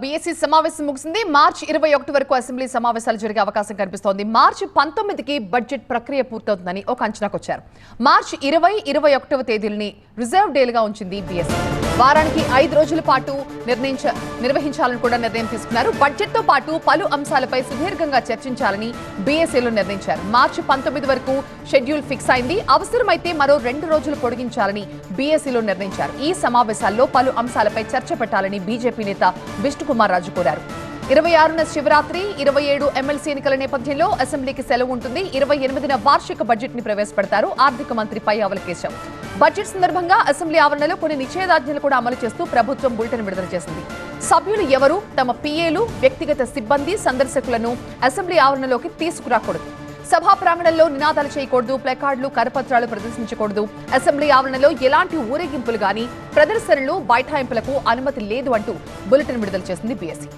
BSc సమావేశం ముగిసింది. మార్చి 21 వరకు అసెంబ్లీ సమావేశాలు జరిగే అవకాశం కనిపిస్తోంది. మార్చి 19కి బడ్జెట్ ప్రక్రియ పూర్తవుతుందని ఒక అంచనాకు వచ్చారు. మార్చి 20, 21వ తేదీలని రిజర్వ్ డేలుగా ఉంచింది బీఎస్సీ. వారానికి 5 రోజుల పాటు నిర్వహించాలని కూడా నిర్ణయం తీసుకున్నారు. బడ్జెట్ తో పాటు పలు అంశాలపై సుదీర్ఘంగా చర్చించాలని బీఎస్సీలో నిర్ణయించారు. మార్చి 19 వరకు షెడ్యూల్ ఫిక్స్ అయింది. అవసరమైతే మరో 2 రోజులు పొడిగించాలని బీఎస్సీలో నిర్ణయించారు. ఈ సమావేశాల్లో పలు అంశాలపై చర్చ పెట్టాలని బీజేపీ నేత విష్ణుకుమార్ రాజు కోరారు. 26న శివరాత్రి, 27 ఎమ్మెల్సీ ఎన్నికల నేపథ్యంలో అసెంబ్లీకి సెలవు ఉంటుంది. 28న వార్షిక బడ్జెట్ ని ప్రవేశపెడతారు ఆర్థిక మంత్రి పయ్యావుల కేశవ్. బడ్జెట్ సందర్భంగా అసెంబ్లీ ఆవరణలో కొన్ని నిషేధాజ్ఞలు కూడా అమలు చేస్తూ ప్రభుత్వం బులెటిన్ విడుదల చేసింది. సభ్యులు ఎవరు తమ పిఏలు, వ్యక్తిగత సిబ్బంది, సందర్శకులను అసెంబ్లీ ఆవరణలోకి తీసుకురాకూడదు. సభా ప్రాంగణంలో నినాదాలు చేయకూడదు, ప్లకార్డులు, కరపత్రాలు ప్రదర్శించకూడదు. అసెంబ్లీ ఆవరణలో ఎలాంటి ఊరేగింపులు గాని, ప్రదర్శనలు, బైఠాయింపులకు అనుమతి లేదు అంటూ బులెటిన్ విడుదల చేసింది బీఎస్సీ.